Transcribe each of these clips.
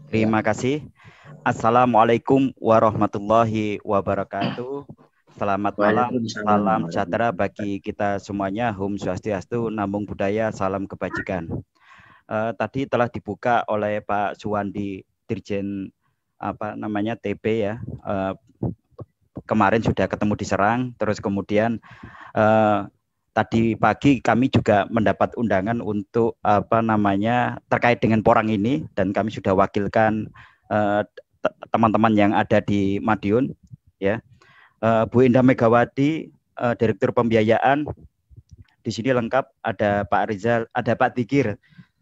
Terima kasih. Assalamualaikum warahmatullahi wabarakatuh. Selamat malam, Waalaikumsalam salam sejahtera warahmatullahi bagi kita semuanya. Hum Swastiastu, Namo Buddhaya, salam kebajikan. Tadi telah dibuka oleh Pak Suwandi Dirjen TP ya. Kemarin sudah ketemu di Serang, terus kemudian tadi pagi kami juga mendapat undangan untuk terkait dengan porang ini, dan kami sudah wakilkan teman-teman yang ada di Madiun ya. Bu Indah Megawati, Direktur Pembiayaan. Di sini lengkap, ada Pak Rizal, ada Pak Dikir.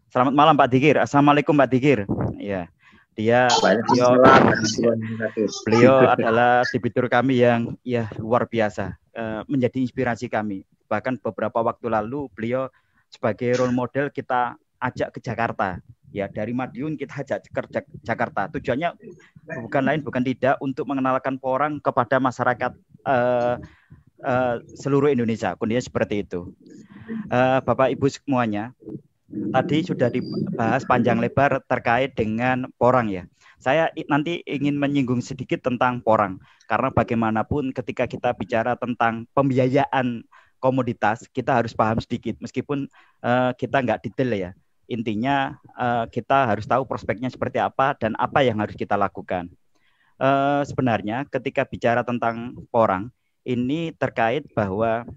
Selamat malam Pak Dikir. Assalamualaikum Pak Dikir. Ya. Beliau adalah debitur kami yang luar biasa, menjadi inspirasi kami. Bahkan beberapa waktu lalu beliau sebagai role model kita ajak ke Jakarta. Ya, dari Madiun kita ajak ke Jakarta. Tujuannya bukan lain bukan tidak untuk mengenalkan porang kepada masyarakat seluruh Indonesia. Kondisinya seperti itu. Bapak Ibu semuanya, tadi sudah dibahas panjang lebar terkait dengan porang ya. Saya nanti ingin menyinggung sedikit tentang porang, karena bagaimanapun ketika kita bicara tentang pembiayaan komoditas, kita harus paham sedikit, meskipun kita nggak detail ya. Intinya kita harus tahu prospeknya seperti apa dan apa yang harus kita lakukan. Sebenarnya ketika bicara tentang porang, ini terkait bahwa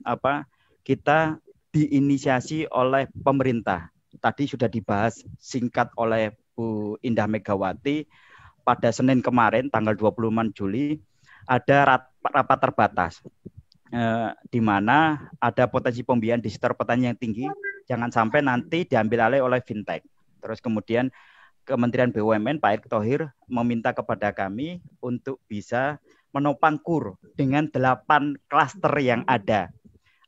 kita diinisiasi oleh pemerintah. Tadi sudah dibahas singkat oleh Bu Indah Megawati. Pada Senin kemarin tanggal 26 Juli ada rapat terbatas di mana ada potensi pembiayaan di sektor pertanian yang tinggi, jangan sampai nanti diambil alih oleh fintech. Terus kemudian Kementerian BUMN Pak Erick Thohir meminta kepada kami untuk bisa menopang KUR dengan 8 klaster yang ada.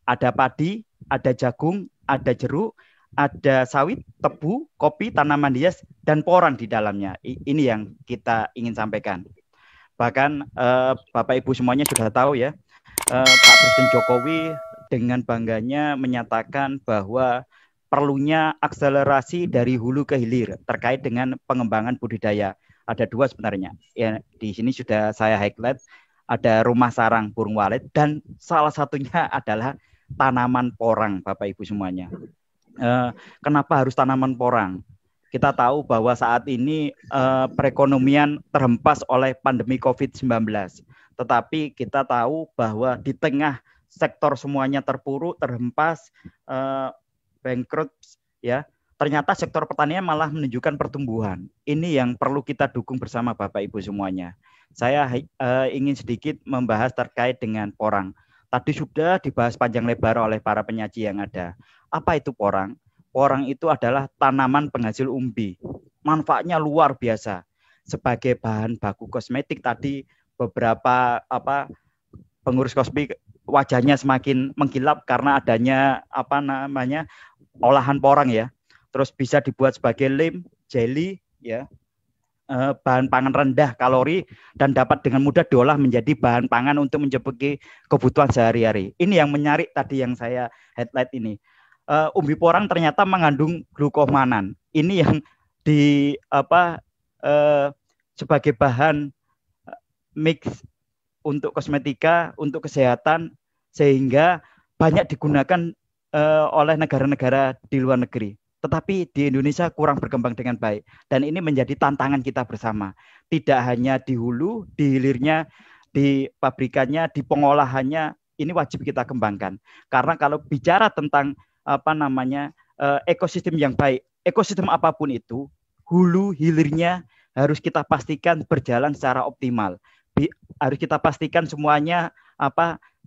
Ada padi, ada jagung, ada jeruk, ada sawit, tebu, kopi, tanaman hias, dan porang di dalamnya. Ini yang kita ingin sampaikan. Bahkan Bapak Ibu semuanya sudah tahu ya, Pak Presiden Jokowi dengan bangganya menyatakan bahwa perlunya akselerasi dari hulu ke hilir terkait dengan pengembangan budidaya. Ada 2 sebenarnya. Ya, di sini sudah saya highlight, ada rumah sarang burung walet dan salah satunya adalah tanaman porang, Bapak Ibu semuanya. Kenapa harus tanaman porang? Kita tahu bahwa saat ini perekonomian terhempas oleh pandemi COVID-19. Tetapi kita tahu bahwa di tengah sektor semuanya terpuruk, terhempas, bankrupt, ya, ternyata sektor pertanian malah menunjukkan pertumbuhan. Ini yang perlu kita dukung bersama Bapak Ibu semuanya. Saya ingin sedikit membahas terkait dengan porang. Tadi sudah dibahas panjang lebar oleh para penyaji yang ada. Apa itu porang? Porang itu adalah tanaman penghasil umbi. Manfaatnya luar biasa. Sebagai bahan baku kosmetik, tadi beberapa pengurus kosmetik wajahnya semakin mengkilap karena adanya olahan porang ya. Terus bisa dibuat sebagai lem, jelly ya. Bahan pangan rendah kalori dan dapat dengan mudah diolah menjadi bahan pangan untuk mencukupi kebutuhan sehari-hari. Ini yang menarik tadi yang saya highlight ini. Umbi porang ternyata mengandung glukomanan. Ini yang di sebagai bahan mix untuk kosmetika, untuk kesehatan, sehingga banyak digunakan oleh negara-negara di luar negeri. Tetapi di Indonesia kurang berkembang dengan baik. Dan ini menjadi tantangan kita bersama. Tidak hanya di hulu, di hilirnya, di pabrikannya, di pengolahannya, ini wajib kita kembangkan. Karena kalau bicara tentang ekosistem yang baik, ekosistem apapun itu, hulu hilirnya harus kita pastikan berjalan secara optimal. Harus kita pastikan semuanya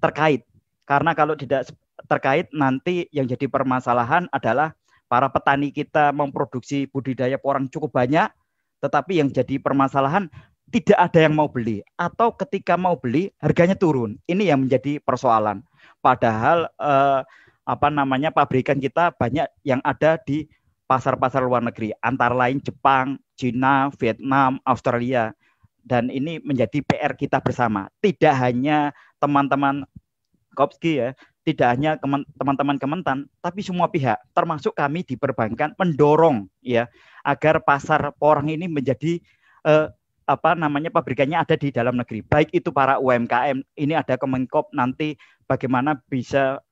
terkait. Karena kalau tidak terkait, nanti yang jadi permasalahan adalah para petani kita memproduksi budidaya porang cukup banyak, tetapi yang jadi permasalahan tidak ada yang mau beli, atau ketika mau beli harganya turun. Ini yang menjadi persoalan. Padahal pabrikan kita banyak yang ada di pasar-pasar luar negeri, antara lain Jepang, China, Vietnam, Australia. Dan ini menjadi PR kita bersama. Tidak hanya teman-teman Kopski ya, tidak hanya teman-teman Kementan, tapi semua pihak, termasuk kami di perbankan, mendorong ya agar pasar porang ini menjadi pabrikannya ada di dalam negeri. Baik itu para UMKM, ini ada Kemenkop nanti bagaimana bisa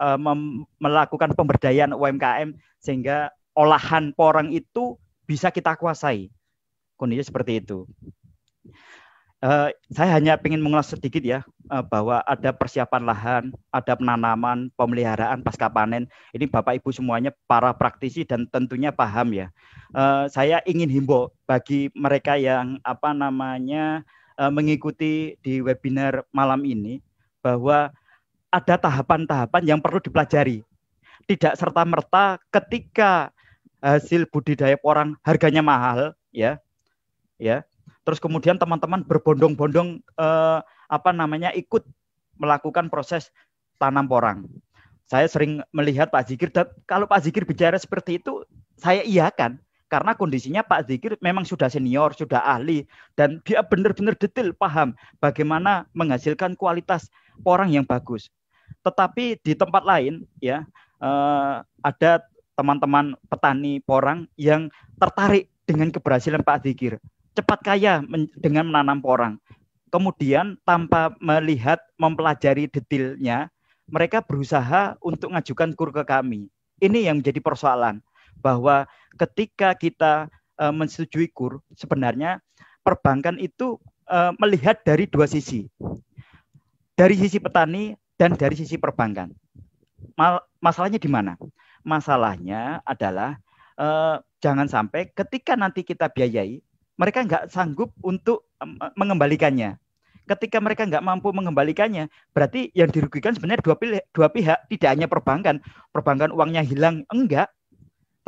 melakukan pemberdayaan UMKM sehingga olahan porang itu bisa kita kuasai. Kondisinya seperti itu. Saya hanya ingin mengulas sedikit ya, bahwa ada persiapan lahan, ada penanaman, pemeliharaan pasca panen. Ini Bapak Ibu semuanya para praktisi dan tentunya paham ya. Saya ingin himbau bagi mereka yang mengikuti di webinar malam ini, bahwa ada tahapan-tahapan yang perlu dipelajari. Tidak serta-merta ketika hasil budidaya porang harganya mahal, ya. Terus kemudian teman-teman berbondong-bondong ikut melakukan proses tanam porang. Saya sering melihat Pak Zikir, dan kalau Pak Zikir bicara seperti itu, saya iakan. Karena kondisinya Pak Zikir memang sudah senior, sudah ahli, dan dia benar-benar detail paham bagaimana menghasilkan kualitas porang yang bagus. Tetapi di tempat lain, ya, ada teman-teman petani porang yang tertarik dengan keberhasilan Pak Zikir. Cepat kaya dengan menanam porang. Kemudian tanpa melihat, mempelajari detailnya, mereka berusaha untuk mengajukan KUR ke kami. Ini yang menjadi persoalan, bahwa ketika kita menyetujui KUR, sebenarnya perbankan itu melihat dari dua sisi. Dari sisi petani dan dari sisi perbankan. Masalahnya di mana? Masalahnya adalah jangan sampai ketika nanti kita biayai, mereka nggak sanggup untuk mengembalikannya. Ketika mereka nggak mampu mengembalikannya, berarti yang dirugikan sebenarnya dua pihak, tidak hanya perbankan. Perbankan uangnya hilang, enggak.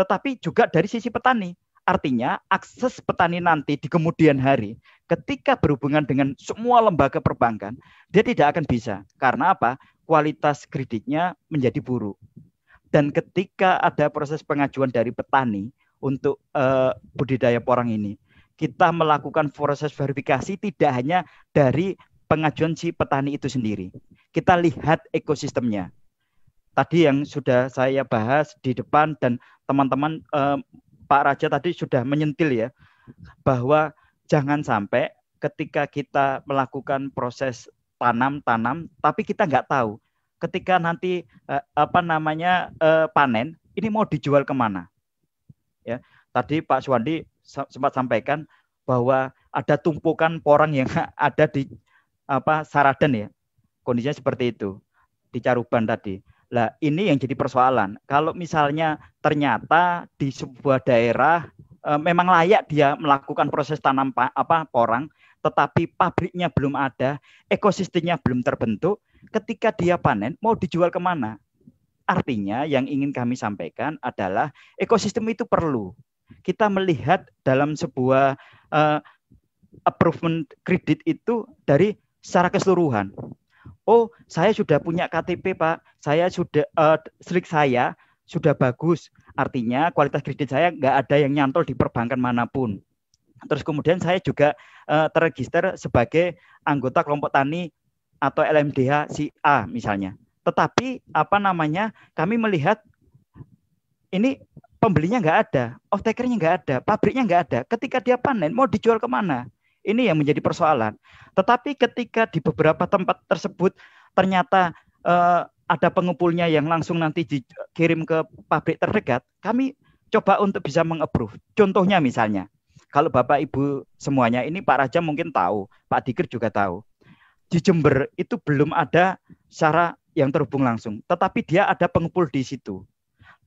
Tetapi juga dari sisi petani. Artinya akses petani nanti di kemudian hari, ketika berhubungan dengan semua lembaga perbankan, dia tidak akan bisa. Karena apa? Kualitas kreditnya menjadi buruk. Dan ketika ada proses pengajuan dari petani untuk budidaya porang ini, kita melakukan proses verifikasi tidak hanya dari pengajuan si petani itu sendiri. Kita lihat ekosistemnya. Tadi yang sudah saya bahas di depan dan teman-teman Pak Raja tadi sudah menyentil ya, bahwa jangan sampai ketika kita melakukan proses tanam, tapi kita nggak tahu ketika nanti panen, ini mau dijual kemana. Ya, tadi Pak Suwandi sempat sampaikan bahwa ada tumpukan porang yang ada di Saradan ya, kondisinya seperti itu di Caruban tadi. Lah ini yang jadi persoalan. Kalau misalnya ternyata di sebuah daerah memang layak dia melakukan proses tanam porang, tetapi pabriknya belum ada, ekosistemnya belum terbentuk, ketika dia panen mau dijual kemana? Artinya yang ingin kami sampaikan adalah ekosistem itu perlu. Kita melihat dalam sebuah approval kredit itu dari secara keseluruhan. Oh, saya sudah punya KTP, Pak. Saya sudah SLIK saya sudah bagus. Artinya kualitas kredit saya nggak ada yang nyantol di perbankan manapun. Terus kemudian saya juga terregister sebagai anggota kelompok tani atau LMDH si A misalnya. Tetapi kami melihat ini pembelinya nggak ada, off-takernya nggak ada, pabriknya nggak ada. Ketika dia panen, mau dijual kemana? Ini yang menjadi persoalan. Tetapi ketika di beberapa tempat tersebut ternyata ada pengepulnya yang langsung nanti dikirim ke pabrik terdekat, kami coba untuk bisa meng-approve. Contohnya misalnya, kalau Bapak Ibu semuanya, ini Pak Raja mungkin tahu, Pak Dikir juga tahu. Di Jember itu belum ada secara yang terhubung langsung, tetapi dia ada pengepul di situ.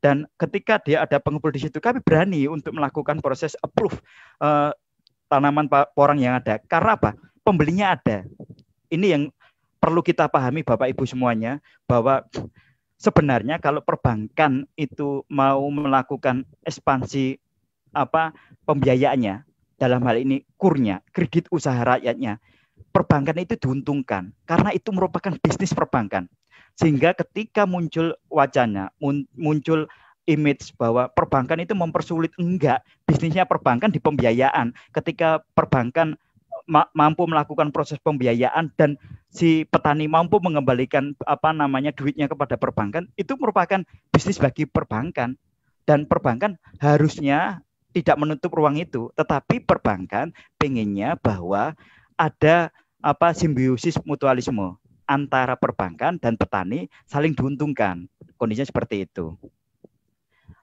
Dan ketika dia ada pengepul di situ, kami berani untuk melakukan proses approve tanaman porang yang ada. Karena apa? Pembelinya ada. Ini yang perlu kita pahami Bapak Ibu semuanya, bahwa sebenarnya kalau perbankan itu mau melakukan ekspansi pembiayaannya, dalam hal ini KUR-nya, kredit usaha rakyatnya, perbankan itu diuntungkan karena itu merupakan bisnis perbankan. Sehingga ketika muncul wacana, muncul image bahwa perbankan itu mempersulit, enggak, bisnisnya perbankan di pembiayaan. Ketika perbankan mampu melakukan proses pembiayaan dan si petani mampu mengembalikan duitnya kepada perbankan, itu merupakan bisnis bagi perbankan. Dan perbankan harusnya tidak menutup ruang itu, tetapi perbankan pengennya bahwa ada simbiosis mutualisme antara perbankan dan petani saling diuntungkan. Kondisinya seperti itu.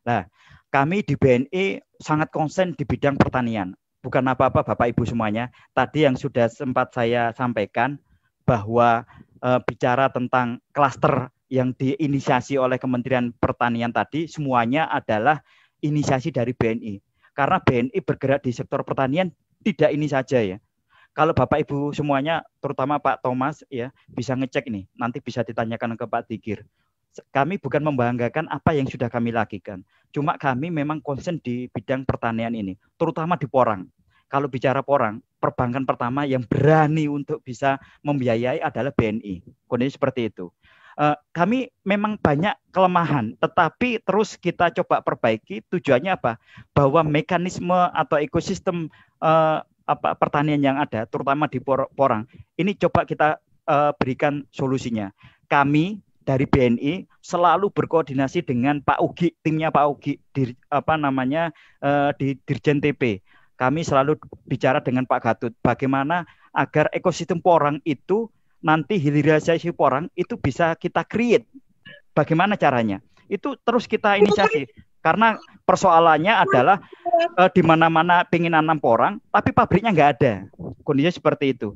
Nah, kami di BNI sangat konsen di bidang pertanian. Bukan apa-apa Bapak Ibu semuanya. Tadi yang sudah sempat saya sampaikan bahwa bicara tentang klaster yang diinisiasi oleh Kementerian Pertanian tadi semuanya adalah inisiasi dari BNI. Karena BNI bergerak di sektor pertanian tidak ini saja ya. Kalau Bapak Ibu semuanya, terutama Pak Thomas ya, bisa ngecek nih, nanti bisa ditanyakan ke Pak Dikir. Kami bukan membanggakan apa yang sudah kami lakukan. Cuma kami memang konsen di bidang pertanian ini, terutama di Porang. Kalau bicara Porang, perbankan pertama yang berani untuk bisa membiayai adalah BNI. Kondisi seperti itu. Kami memang banyak kelemahan, tetapi terus kita coba perbaiki. Tujuannya apa? Bahwa mekanisme atau ekosistem pertanian yang ada, terutama di Porang, ini coba kita berikan solusinya. Kami dari BNI selalu berkoordinasi dengan Pak Ugi, timnya Pak Ugi di di Dirjen TP. Kami selalu bicara dengan Pak Gatut bagaimana agar ekosistem Porang itu nanti hilirisasi Porang itu bisa kita create. Bagaimana caranya? Itu terus kita inisiasi. Karena persoalannya adalah di mana-mana pengen nanam porang, tapi pabriknya nggak ada. Kondisinya seperti itu.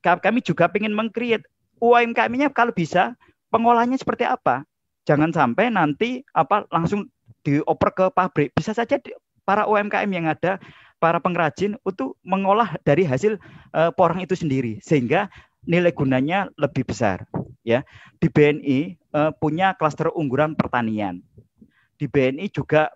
Kami juga pengen meng-create UMKM-nya kalau bisa pengolahnya seperti apa. Jangan sampai nanti langsung dioper ke pabrik. Bisa saja para UMKM yang ada, para pengrajin itu mengolah dari hasil porang itu sendiri, sehingga nilai gunanya lebih besar. Ya, di BNI punya klaster unggulan pertanian. Di BNI juga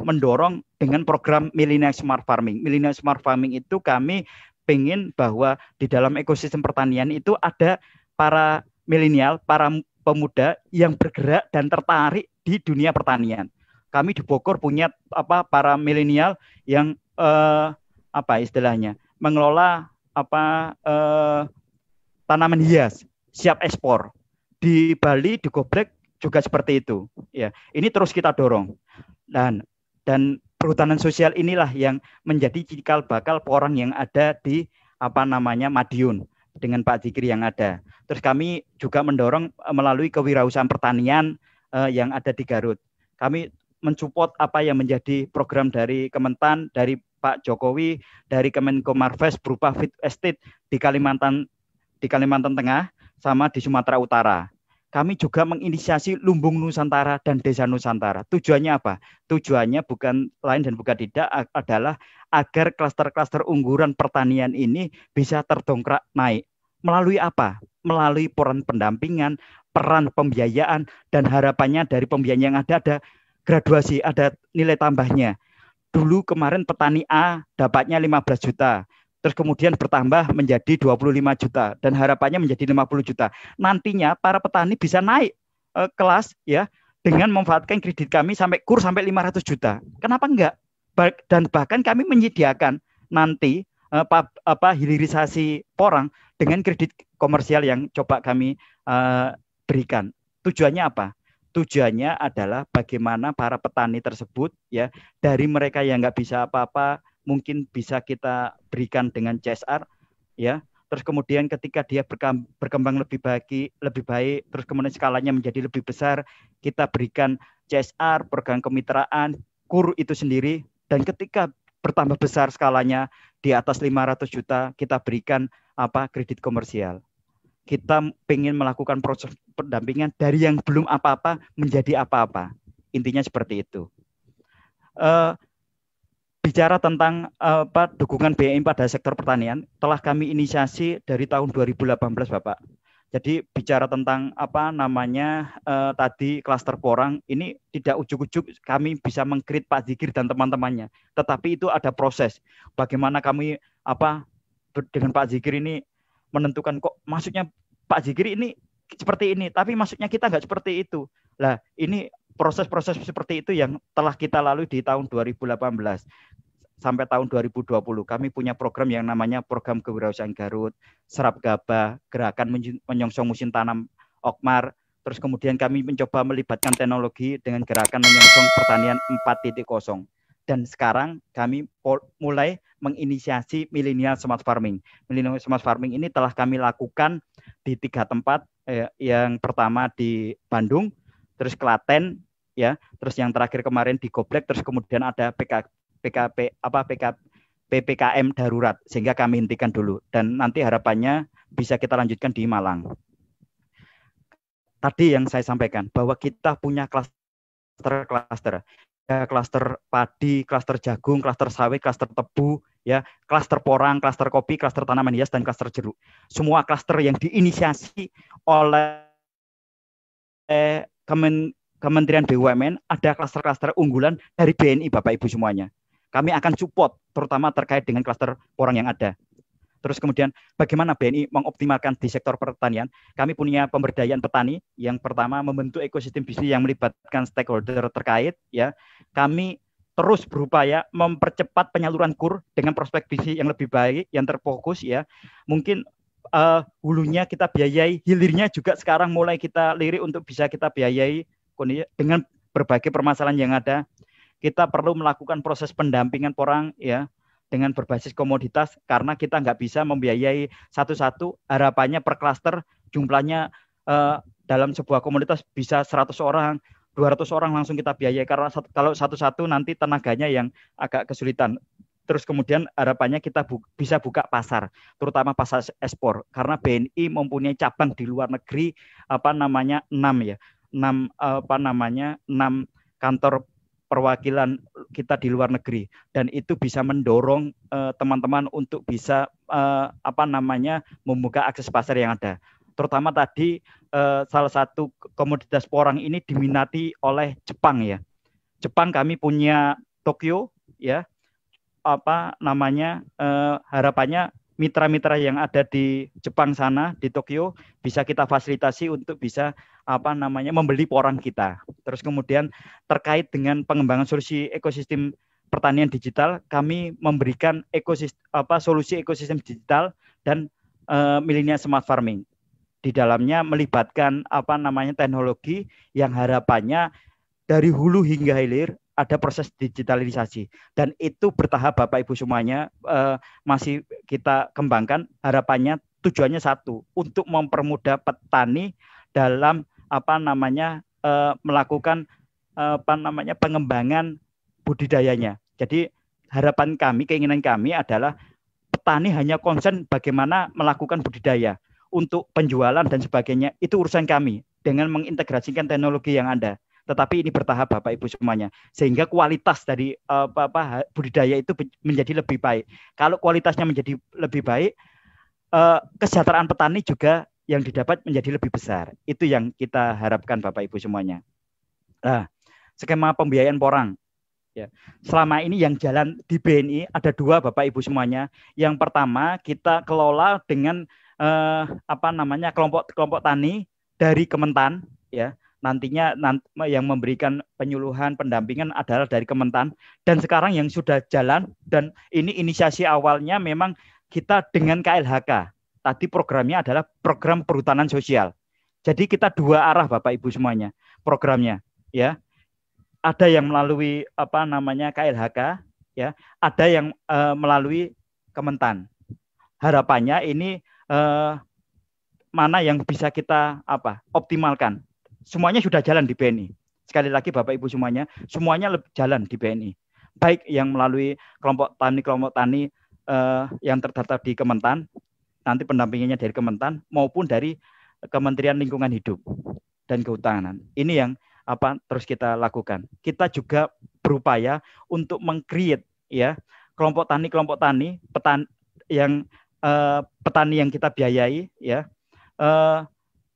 mendorong dengan program Millennial Smart Farming. Millennial Smart Farming itu kami pengen bahwa di dalam ekosistem pertanian itu ada para milenial, para pemuda yang bergerak dan tertarik di dunia pertanian. Kami di Bogor punya para milenial yang istilahnya mengelola tanaman hias siap ekspor. Di Bali, di Goblek juga seperti itu. Ya, ini terus kita dorong. Dan perhutanan sosial inilah yang menjadi cikal bakal Porang yang ada di Madiun dengan Pak Dikir yang ada. Terus kami juga mendorong melalui kewirausahaan pertanian yang ada di Garut. Kami mensupport apa yang menjadi program dari Kementan, dari Pak Jokowi, dari Kemenko Marves berupa Food Estate di Kalimantan Tengah sama di Sumatera Utara. Kami juga menginisiasi Lumbung Nusantara dan Desa Nusantara. Tujuannya apa? Tujuannya bukan lain dan bukan tidak adalah agar klaster-klaster unggulan pertanian ini bisa terdongkrak naik. Melalui apa? Melalui peran pendampingan, peran pembiayaan, dan harapannya dari pembiayaan yang ada graduasi, ada nilai tambahnya. Dulu kemarin petani A dapatnya 15 juta. Terus kemudian bertambah menjadi 25 juta dan harapannya menjadi 50 juta. Nantinya para petani bisa naik kelas ya dengan memanfaatkan kredit kami sampai kurs sampai 500 juta. Kenapa enggak? Dan bahkan kami menyediakan nanti hilirisasi porang dengan kredit komersial yang coba kami berikan. Tujuannya apa? Tujuannya adalah bagaimana para petani tersebut ya dari mereka yang nggak bisa apa-apa mungkin bisa kita berikan dengan CSR ya. Terus kemudian ketika dia berkembang lebih baik, terus kemudian skalanya menjadi lebih besar, kita berikan CSR, program kemitraan, KUR itu sendiri, dan ketika bertambah besar skalanya di atas 500 juta, kita berikan kredit komersial. Kita ingin melakukan proses pendampingan dari yang belum apa-apa menjadi apa-apa. Intinya seperti itu. Bicara tentang dukungan BNI pada sektor pertanian, telah kami inisiasi dari tahun 2018, Bapak. Jadi bicara tentang tadi klaster porang, ini tidak ujuk-ujuk kami bisa meng-create Pak Dikir dan teman-temannya. Tetapi itu ada proses. Bagaimana kami dengan Pak Dikir ini menentukan kok maksudnya Pak Dikir ini seperti ini, tapi maksudnya kita nggak seperti itu. Lah, ini proses-proses seperti itu yang telah kita lalui di tahun 2018 sampai tahun 2020. Kami punya program yang namanya Program Kewirausahaan Garut, Serap Gabah, Gerakan Menyongsong Musim Tanam Okmar. Terus kemudian kami mencoba melibatkan teknologi dengan Gerakan Menyongsong Pertanian 4.0. Dan sekarang kami mulai menginisiasi Millennial Smart Farming. Millennial Smart Farming ini telah kami lakukan di 3 tempat. Yang pertama di Bandung, terus Klaten, ya, terus yang terakhir kemarin di Goblek, terus kemudian ada PPKM darurat, sehingga kami hentikan dulu. Dan nanti harapannya bisa kita lanjutkan di Malang. Tadi yang saya sampaikan bahwa kita punya klaster-klaster, ya, klaster padi, klaster jagung, klaster sawit, klaster tebu, ya, klaster porang, klaster kopi, klaster tanaman hias, dan klaster jeruk. Semua klaster yang diinisiasi oleh Kementerian BUMN, ada klaster-klaster unggulan dari BNI, Bapak Ibu semuanya. Kami akan support terutama terkait dengan klaster porang yang ada. Terus kemudian bagaimana BNI mengoptimalkan di sektor pertanian? Kami punya pemberdayaan petani. Yang pertama membentuk ekosistem bisnis yang melibatkan stakeholder terkait. Ya, kami terus berupaya mempercepat penyaluran KUR dengan prospek bisnis yang lebih baik, yang terfokus. Ya, mungkin hulunya kita biayai, hilirnya juga sekarang mulai kita lirik untuk bisa kita biayai dengan berbagai permasalahan yang ada. Kita perlu melakukan proses pendampingan porang, ya, dengan berbasis komoditas, karena kita nggak bisa membiayai satu-satu. Harapannya per klaster jumlahnya dalam sebuah komoditas bisa 100 orang, 200 orang langsung kita biayai, karena kalau satu-satu nanti tenaganya yang agak kesulitan. Terus kemudian harapannya kita bisa buka pasar, terutama pasar ekspor, karena BNI mempunyai cabang di luar negeri, 6 kantor perwakilan kita di luar negeri, dan itu bisa mendorong teman-teman untuk bisa membuka akses pasar yang ada. Terutama tadi salah satu komoditas porang ini diminati oleh Jepang, ya. Jepang kami punya Tokyo, ya. Harapannya mitra-mitra yang ada di Jepang sana, di Tokyo, bisa kita fasilitasi untuk bisa membeli porang kita. Terus kemudian terkait dengan pengembangan solusi ekosistem pertanian digital, kami memberikan solusi ekosistem digital dan Millennial Smart Farming. Di dalamnya melibatkan teknologi yang harapannya dari hulu hingga hilir ada proses digitalisasi, dan itu bertahap, Bapak Ibu semuanya, masih kita kembangkan. Harapannya tujuannya satu, untuk mempermudah petani dalam melakukan pengembangan budidayanya. Jadi harapan kami, keinginan kami adalah petani hanya concern bagaimana melakukan budidaya. Untuk penjualan dan sebagainya itu urusan kami dengan mengintegrasikan teknologi yang ada. Tetapi ini bertahap, Bapak Ibu semuanya, sehingga kualitas dari budidaya itu menjadi lebih baik. Kalau kualitasnya menjadi lebih baik, kesejahteraan petani juga yang didapat menjadi lebih besar. Itu yang kita harapkan, Bapak Ibu semuanya. Nah, skema pembiayaan porang, ya, selama ini yang jalan di BNI ada 2, Bapak Ibu semuanya. Yang pertama kita kelola dengan kelompok tani dari Kementan, ya. Nantinya yang memberikan penyuluhan pendampingan adalah dari Kementan, dan sekarang yang sudah jalan, dan ini inisiasi awalnya memang kita dengan KLHK. Tadi programnya adalah program perhutanan sosial. Jadi kita 2 arah, Bapak Ibu semuanya, programnya, ya. Ada yang melalui KLHK, ya, ada yang melalui Kementan. Harapannya ini mana yang bisa kita optimalkan. Semuanya sudah jalan di BNI. Sekali lagi, Bapak Ibu semuanya, semuanya jalan di BNI. Baik yang melalui kelompok tani yang terdaftar di Kementan, nanti pendampingannya dari Kementan, maupun dari Kementerian Lingkungan Hidup dan Kehutanan. Ini yang terus kita lakukan. Kita juga berupaya untuk meng-create, ya, kelompok tani petani yang kita biayai, ya,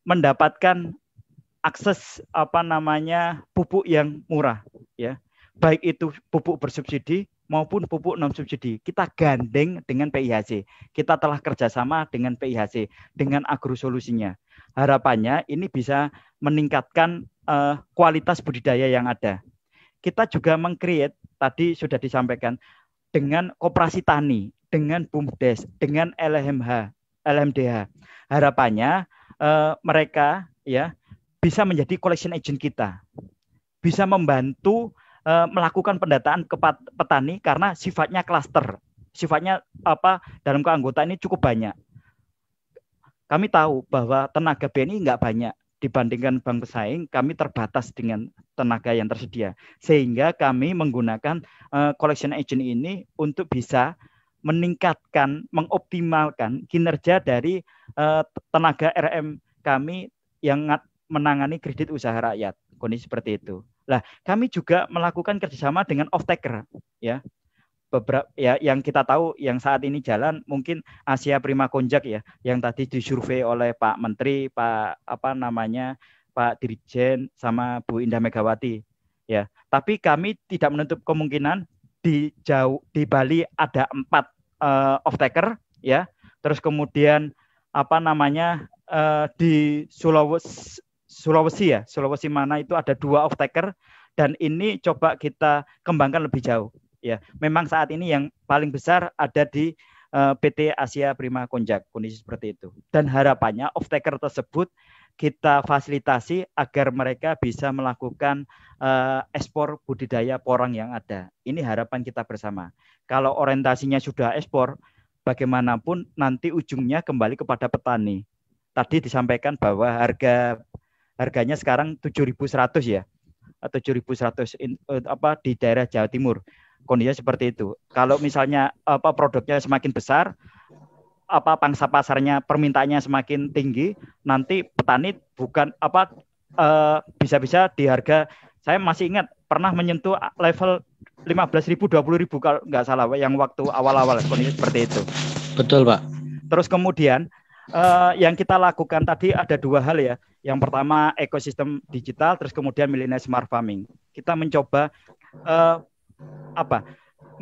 mendapatkan akses pupuk yang murah, ya, baik itu pupuk bersubsidi maupun pupuk non subsidi. Kita gandeng dengan PIHC. Kita telah kerjasama dengan PIHC, dengan agrosolusinya. Harapannya ini bisa meningkatkan kualitas budidaya yang ada. Kita juga meng-create, tadi sudah disampaikan, dengan koperasi tani, dengan BUMDes, dengan LMDH. Harapannya mereka, ya, bisa menjadi collection agent kita, bisa membantu melakukan pendataan ke petani karena sifatnya klaster, sifatnya dalam keanggotaan ini cukup banyak. Kami tahu bahwa tenaga BNI nggak banyak dibandingkan bank pesaing, kami terbatas dengan tenaga yang tersedia, sehingga kami menggunakan collection agent ini untuk bisa meningkatkan, mengoptimalkan kinerja dari tenaga RM kami yang menangani kredit usaha rakyat. Kondisi seperti itu. Nah, kami juga melakukan kerjasama dengan off-taker, ya. Beberapa ya yang kita tahu yang saat ini jalan mungkin Asia Prima Konjak ya, yang tadi disurvei oleh Pak Menteri, Pak Pak Dirjen sama Bu Indah Megawati ya. Tapi kami tidak menutup kemungkinan di Bali ada 4 off-taker ya. Terus kemudian di Sulawesi mana itu ada 2 off-taker, dan ini coba kita kembangkan lebih jauh. Ya, memang saat ini yang paling besar ada di PT Asia Prima Konjak, kondisi seperti itu. Dan harapannya off-taker tersebut kita fasilitasi agar mereka bisa melakukan ekspor budidaya porang yang ada. Ini harapan kita bersama. Kalau orientasinya sudah ekspor, bagaimanapun nanti ujungnya kembali kepada petani. Tadi disampaikan bahwa harganya sekarang 7.100 ya. 7.100 di daerah Jawa Timur. Kondisinya seperti itu. Kalau misalnya produknya semakin besar, pangsa pasarnya permintaannya semakin tinggi, nanti petani bisa-bisa di harga, saya masih ingat pernah menyentuh level 15.000, 20.000 kalau nggak salah yang waktu awal-awal, kondisi seperti itu. Betul, Pak. Terus kemudian yang kita lakukan tadi ada 2 hal ya. Yang pertama ekosistem digital, terus kemudian millennial smart farming. Kita mencoba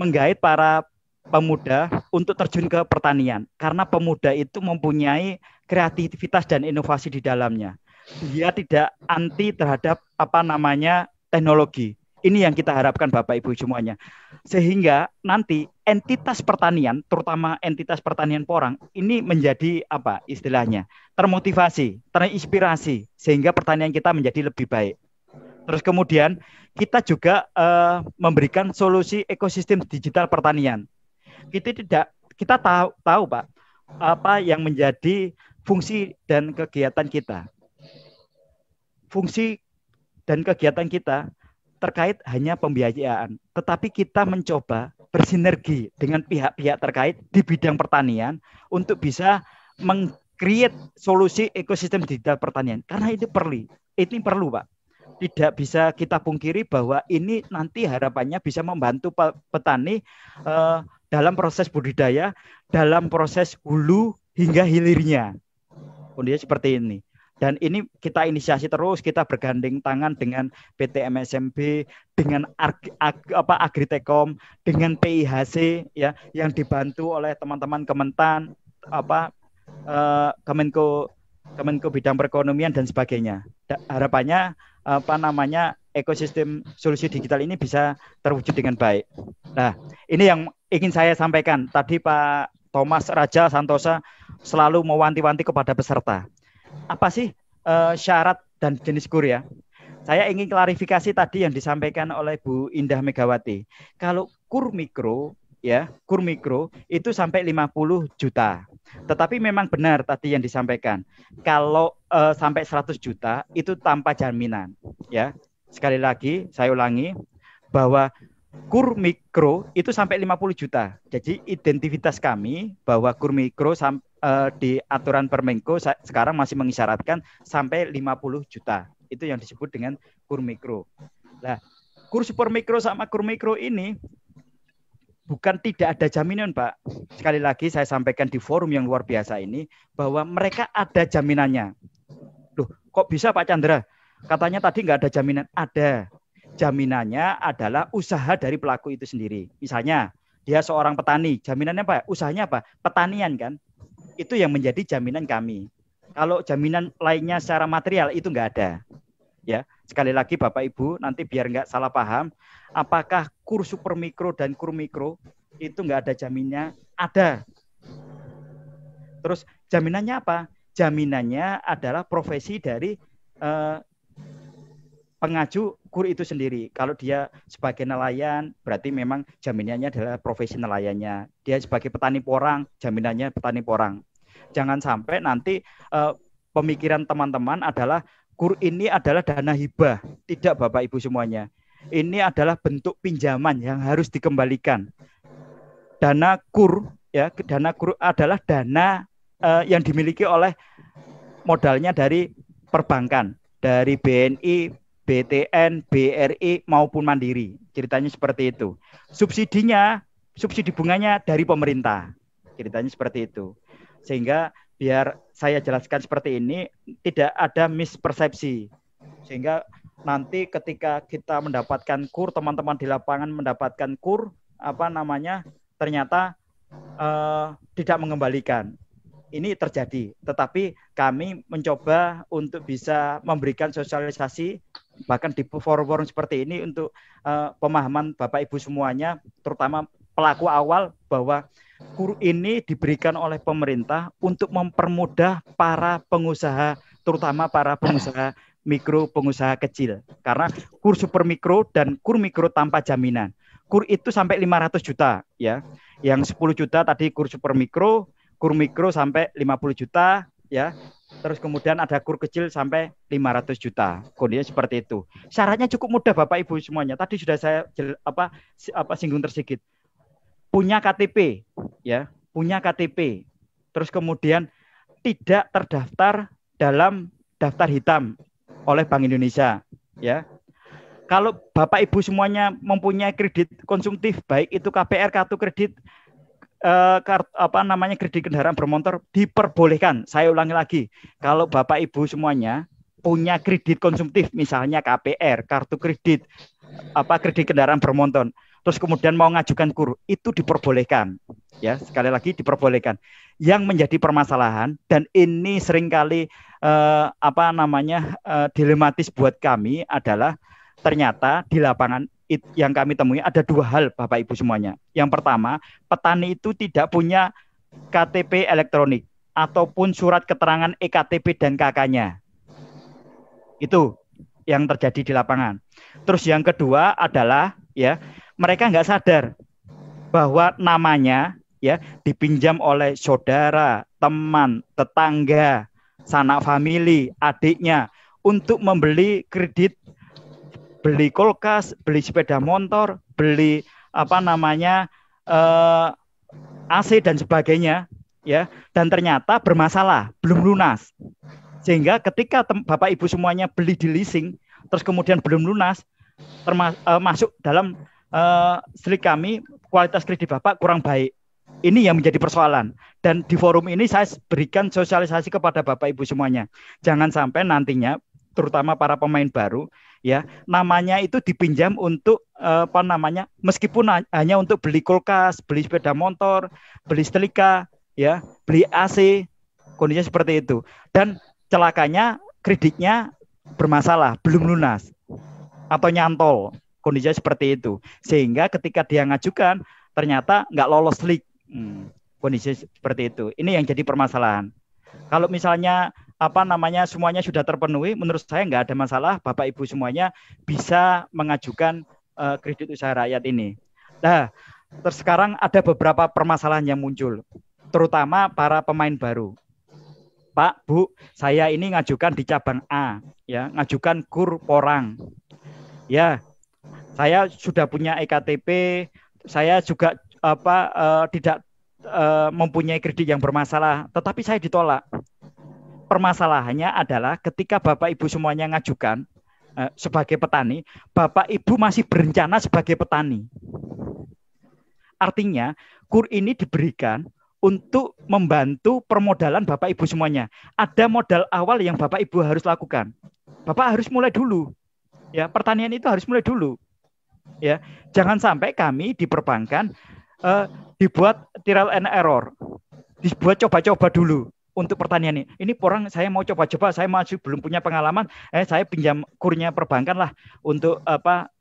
menggait para pemuda untuk terjun ke pertanian, karena pemuda itu mempunyai kreativitas dan inovasi di dalamnya. Dia tidak anti terhadap teknologi. Ini yang kita harapkan Bapak Ibu semuanya. Sehingga nanti entitas pertanian, terutama entitas pertanian porang, ini menjadi istilahnya termotivasi, terinspirasi, sehingga pertanian kita menjadi lebih baik. Terus kemudian kita juga memberikan solusi ekosistem digital pertanian. Kita tahu Pak, apa yang menjadi fungsi dan kegiatan kita. Fungsi dan kegiatan kita terkait hanya pembiayaan, tetapi kita mencoba bersinergi dengan pihak-pihak terkait di bidang pertanian untuk bisa meng-create solusi ekosistem digital pertanian. Karena ini perlu Pak. Tidak bisa kita pungkiri bahwa ini nanti harapannya bisa membantu petani dalam proses budidaya, dalam proses hulu hingga hilirnya. Kondisi seperti ini. Dan ini kita inisiasi terus, kita bergandeng tangan dengan PT MSMB, dengan Agritekom, dengan PIHC ya, yang dibantu oleh teman-teman Kementan, Kemenko Bidang Perekonomian dan sebagainya. Harapannya ekosistem solusi digital ini bisa terwujud dengan baik. Nah, ini yang ingin saya sampaikan. Tadi Pak Thomas Raja Santosa selalu mewanti-wanti kepada peserta. Apa sih syarat dan jenis KUR ya? Saya ingin klarifikasi tadi yang disampaikan oleh Bu Indah Megawati. Kalau KUR mikro itu sampai 50 juta. Tetapi memang benar tadi yang disampaikan. Kalau sampai 100 juta itu tanpa jaminan, ya. Sekali lagi saya ulangi bahwa KUR mikro itu sampai 50 juta. Jadi identitas kami bahwa KUR mikro di aturan Permenko sekarang masih mengisyaratkan sampai 50 juta. Itu yang disebut dengan KUR mikro. Nah, KUR super mikro sama KUR mikro ini bukan tidak ada jaminan, Pak. Sekali lagi saya sampaikan di forum yang luar biasa ini bahwa mereka ada jaminannya. Loh, kok bisa Pak Chandra? Katanya tadi nggak ada jaminan. Ada. Jaminannya adalah usaha dari pelaku itu sendiri. Misalnya, dia seorang petani. Jaminannya apa? Usahanya apa? Pertanian kan? Itu yang menjadi jaminan kami. Kalau jaminan lainnya secara material itu nggak ada. Ya, sekali lagi Bapak Ibu, nanti biar nggak salah paham, apakah KUR super mikro dan KUR mikro itu nggak ada jaminannya? Ada. Terus jaminannya apa? Jaminannya adalah profesi dari pengaju KUR itu sendiri. Kalau dia sebagai nelayan, berarti memang jaminannya adalah profesi nelayannya. Dia sebagai petani porang, jaminannya petani porang. Jangan sampai nanti pemikiran teman-teman adalah KUR ini adalah dana hibah. Tidak, Bapak Ibu semuanya. Ini adalah bentuk pinjaman yang harus dikembalikan. Dana KUR, ya, dana KUR adalah dana yang dimiliki oleh modalnya dari perbankan, dari BNI, BTN, BRI maupun Mandiri. Ceritanya seperti itu. Subsidinya, subsidi bunganya dari pemerintah. Ceritanya seperti itu. Sehingga biar saya jelaskan seperti ini, tidak ada mispersepsi. Sehingga nanti ketika kita mendapatkan KUR, teman-teman di lapangan mendapatkan KUR, ternyata tidak mengembalikan. Ini terjadi, tetapi kami mencoba untuk bisa memberikan sosialisasi, bahkan di forum-forum seperti ini untuk pemahaman Bapak Ibu semuanya, terutama pelaku awal, bahwa KUR ini diberikan oleh pemerintah untuk mempermudah para pengusaha, terutama para pengusaha mikro, pengusaha kecil. Karena KUR super mikro dan KUR mikro tanpa jaminan. KUR itu sampai 500 juta, ya. Yang 10 juta tadi KUR super mikro, KUR mikro sampai 50 juta, ya. Terus kemudian ada KUR kecil sampai 500 juta. Kondisinya seperti itu. Syaratnya cukup mudah Bapak Ibu semuanya. Tadi sudah saya singgung tersikit. Punya KTP, ya, punya KTP. Terus kemudian tidak terdaftar dalam daftar hitam oleh Bank Indonesia, ya. Kalau Bapak Ibu semuanya mempunyai kredit konsumtif, baik itu KPR, kartu kredit, kredit kendaraan bermotor, diperbolehkan. Saya ulangi lagi, kalau Bapak Ibu semuanya punya kredit konsumtif, misalnya KPR, kartu kredit, kredit kendaraan bermotor, terus kemudian mau ngajukan KUR, itu diperbolehkan. Ya, sekali lagi diperbolehkan. Yang menjadi permasalahan, dan ini seringkali dilematis buat kami adalah ternyata di lapangan yang kami temui ada dua hal Bapak Ibu semuanya. Yang pertama, petani itu tidak punya KTP elektronik ataupun surat keterangan EKTP dan KK-nya. Itu yang terjadi di lapangan. Terus yang kedua adalah, ya, mereka nggak sadar bahwa namanya, ya, dipinjam oleh saudara, teman, tetangga, sanak famili, adiknya untuk membeli kredit, beli kulkas, beli sepeda motor, beli AC dan sebagainya, ya, dan ternyata bermasalah, belum lunas. Sehingga ketika Bapak Ibu semuanya beli di leasing, terus kemudian belum lunas, masuk dalam selik kami, kualitas kredit Bapak kurang baik. Ini yang menjadi persoalan. Dan di forum ini saya berikan sosialisasi kepada Bapak Ibu semuanya. Jangan sampai nantinya, terutama para pemain baru, ya, namanya itu dipinjam untuk meskipun hanya untuk beli kulkas, beli sepeda motor, beli setrika, ya, beli AC, kondisinya seperti itu. Dan celakanya kreditnya bermasalah, belum lunas atau nyantol, kondisinya seperti itu. Sehingga ketika dia ngajukan ternyata nggak lolos slik. Kondisi seperti itu. Ini yang jadi permasalahan. Kalau misalnya semuanya sudah terpenuhi, menurut saya nggak ada masalah, Bapak Ibu semuanya bisa mengajukan kredit usaha rakyat ini. Nah, terus sekarang ada beberapa permasalahan yang muncul, terutama para pemain baru. Pak, Bu, saya ini ngajukan di cabang A, ya, ngajukan KUR porang. Ya, saya sudah punya EKTP, saya juga tidak mempunyai kredit yang bermasalah, tetapi saya ditolak. Permasalahannya adalah ketika Bapak Ibu semuanya ngajukan sebagai petani, Bapak Ibu masih berencana sebagai petani. Artinya KUR ini diberikan untuk membantu permodalan Bapak Ibu semuanya. Ada modal awal yang Bapak Ibu harus lakukan. Bapak harus mulai dulu. Ya, pertanian itu harus mulai dulu. Ya, jangan sampai kami di perbankan dibuat trial and error, dibuat coba-coba dulu untuk pertanian ini. Ini orang saya mau coba-coba, saya masih belum punya pengalaman, saya pinjam KUR-nya perbankan lah untuk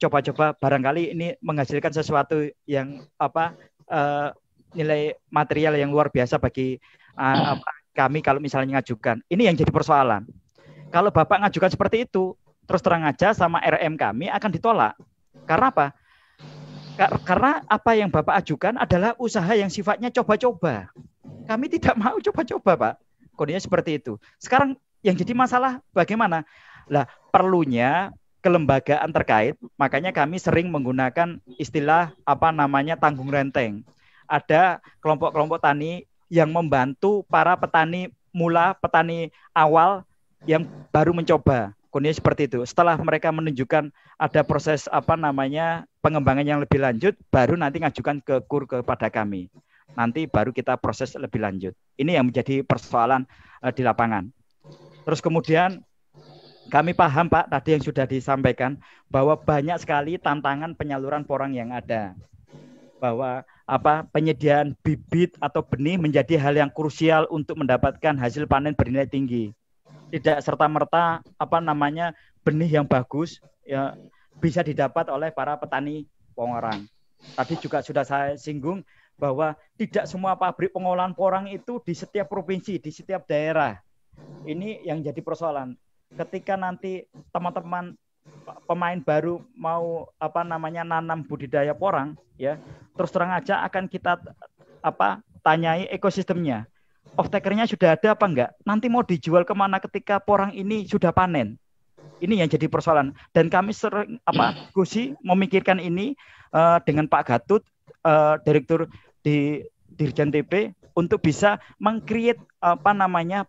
coba-coba, barangkali ini menghasilkan sesuatu yang nilai material yang luar biasa bagi kami kalau misalnya ngajukan. Ini yang jadi persoalan. Kalau Bapak ngajukan seperti itu, terus terang aja sama RM kami akan ditolak. Karena apa? Karena apa yang Bapak ajukan adalah usaha yang sifatnya coba-coba. Kami tidak mau coba-coba, Pak. Kondisinya seperti itu. Sekarang yang jadi masalah bagaimana? Lah, perlunya kelembagaan terkait, makanya kami sering menggunakan istilah tanggung renteng. Ada kelompok-kelompok tani yang membantu para petani mula, petani awal yang baru mencoba. Kondisinya seperti itu. Setelah mereka menunjukkan ada proses pengembangan yang lebih lanjut, baru nanti ngajukan ke KUR kepada kami. Nanti baru kita proses lebih lanjut. Ini yang menjadi persoalan di lapangan. Terus kemudian kami paham Pak tadi yang sudah disampaikan bahwa banyak sekali tantangan penyaluran porang yang ada. Bahwa penyediaan bibit atau benih menjadi hal yang krusial untuk mendapatkan hasil panen bernilai tinggi. Tidak serta-merta benih yang bagus ya bisa didapat oleh para petani porang. Tadi juga sudah saya singgung bahwa tidak semua pabrik pengolahan porang itu di setiap provinsi, di setiap daerah. Ini yang jadi persoalan. Ketika nanti teman-teman pemain baru mau nanam budidaya porang ya, terus terang aja akan kita tanyai ekosistemnya. Off-takernya sudah ada apa enggak? Nanti mau dijual kemana ketika porang ini sudah panen? Ini yang jadi persoalan. Dan kami sering Gusi memikirkan ini dengan Pak Gatut, Direktur di Dirjen TP, untuk bisa meng-create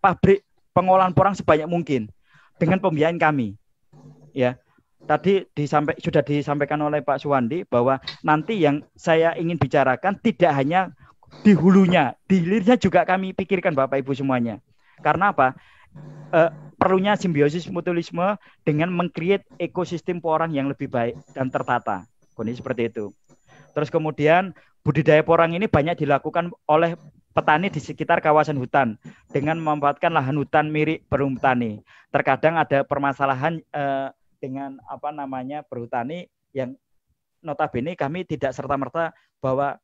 pabrik pengolahan porang sebanyak mungkin dengan pembiayaan kami. Ya. Tadi sudah disampaikan oleh Pak Suwandi bahwa nanti yang saya ingin bicarakan tidak hanya di hulunya, di hilirnya juga kami pikirkan Bapak Ibu semuanya. Karena apa? Perlunya simbiosis mutualisme dengan meng-create ekosistem porang yang lebih baik dan tertata. Kondisi seperti itu. Terus kemudian budidaya porang ini banyak dilakukan oleh petani di sekitar kawasan hutan dengan memanfaatkan lahan hutan mirip berhutani. Terkadang ada permasalahan dengan berhutani yang notabene kami tidak serta-merta bahwa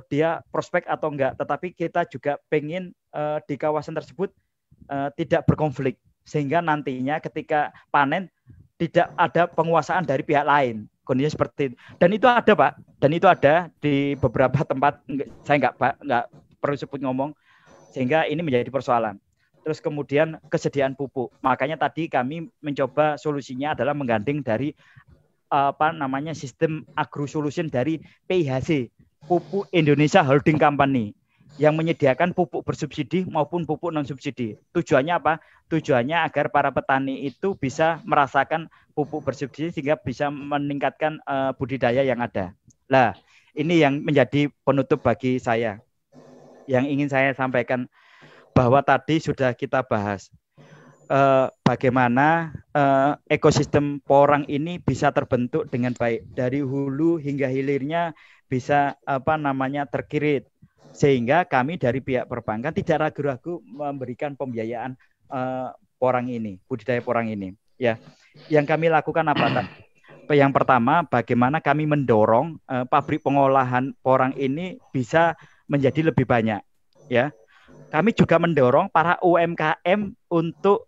dia prospek atau enggak, tetapi kita juga pengen di kawasan tersebut tidak berkonflik sehingga nantinya ketika panen tidak ada penguasaan dari pihak lain. Kondisinya seperti itu. Dan itu ada Pak, dan itu ada di beberapa tempat. Saya nggak perlu sebut ngomong, sehingga ini menjadi persoalan. Terus kemudian kesediaan pupuk. Makanya tadi kami mencoba solusinya adalah menggandeng dari sistem agro solution dari PIHC, Pupuk Indonesia Holding Company, yang menyediakan pupuk bersubsidi maupun pupuk non subsidi. Tujuannya apa? Tujuannya agar para petani itu bisa merasakan pupuk bersubsidi sehingga bisa meningkatkan budidaya yang ada. Nah, ini yang menjadi penutup bagi saya. Yang ingin saya sampaikan bahwa tadi sudah kita bahas bagaimana ekosistem porang ini bisa terbentuk dengan baik dari hulu hingga hilirnya bisa terkirit, sehingga kami dari pihak perbankan tidak ragu-ragu memberikan pembiayaan porang ini, budidaya porang ini. Ya, yang kami lakukan apa? Yang pertama, bagaimana kami mendorong pabrik pengolahan porang ini bisa menjadi lebih banyak. Ya, kami juga mendorong para UMKM untuk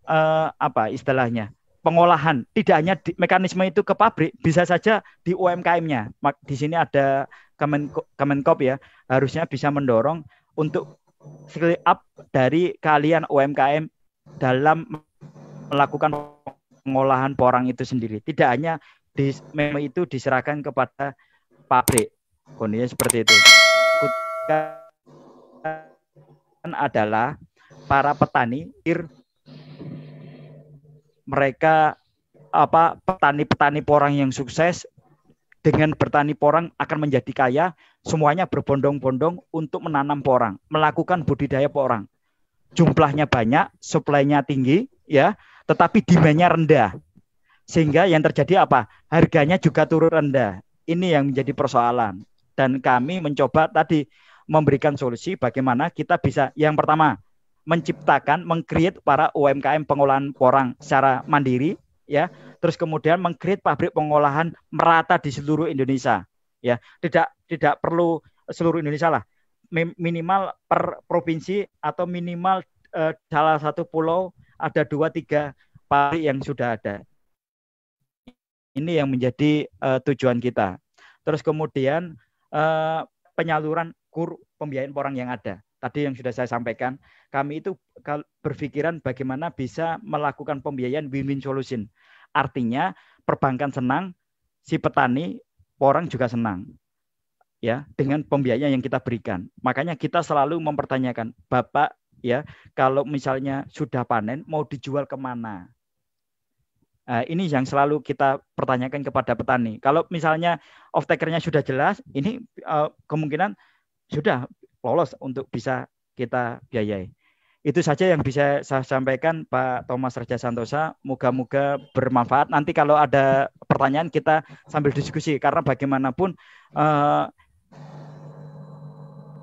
istilahnya pengolahan, tidak hanya mekanisme itu ke pabrik, bisa saja di UMKM-nya. Di sini ada Kemenkop ya, harusnya bisa mendorong untuk scale up dari kalian UMKM dalam melakukan pengolahan porang itu sendiri. Tidak hanya itu diserahkan kepada pabrik. Kondisinya seperti itu. Adalah para petani, mereka petani-petani porang yang sukses dengan bertani porang akan menjadi kaya, semuanya berbondong-bondong untuk menanam porang, melakukan budidaya porang. Jumlahnya banyak, supply-nya tinggi, ya, tetapi demand-nya rendah. Sehingga yang terjadi apa? Harganya juga turun rendah. Ini yang menjadi persoalan. Dan kami mencoba tadi memberikan solusi bagaimana kita bisa, yang pertama, menciptakan, meng-create para UMKM pengolahan porang secara mandiri, ya. Terus kemudian meng-create pabrik pengolahan merata di seluruh Indonesia, ya. Tidak perlu seluruh Indonesia lah, minimal per provinsi atau minimal salah satu pulau ada 2-3 pabrik yang sudah ada. Ini yang menjadi tujuan kita. Terus kemudian penyaluran pembiayaan porang yang ada. Tadi yang sudah saya sampaikan, kami itu berpikiran bagaimana bisa melakukan pembiayaan win-win solution. Artinya perbankan senang, si petani porang juga senang. Ya, dengan pembiayaan yang kita berikan. Makanya kita selalu mempertanyakan, Bapak ya, kalau misalnya sudah panen mau dijual kemana? Ini yang selalu kita pertanyakan kepada petani. Kalau misalnya off-takernya sudah jelas, ini kemungkinan sudah lolos untuk bisa kita biayai. Itu saja yang bisa saya sampaikan, Pak Thomas Raja Santosa. Moga-moga bermanfaat. Nanti kalau ada pertanyaan kita sambil diskusi, karena bagaimanapun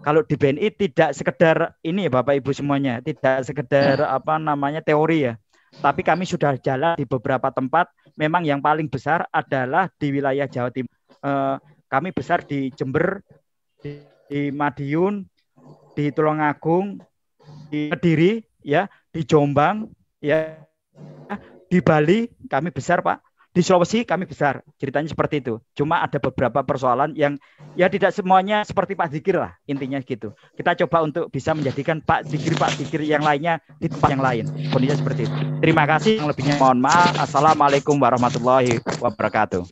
kalau di BNI tidak sekedar ini Bapak Ibu semuanya, tidak sekedar teori ya. Tapi kami sudah jalan di beberapa tempat. Memang yang paling besar adalah di wilayah Jawa Timur. Kami besar di Jember, di Madiun, di Tulungagung, di Kediri, ya, di Jombang, ya, di Bali kami besar Pak. Di Sulawesi kami besar, ceritanya seperti itu. Cuma ada beberapa persoalan yang ya tidak semuanya seperti Pak Dzikir lah, intinya gitu. Kita coba untuk bisa menjadikan Pak Dzikir yang lainnya di tempat yang lain. Kondisinya seperti itu. Terima kasih, yang lebihnya mohon maaf. Assalamualaikum warahmatullahi wabarakatuh.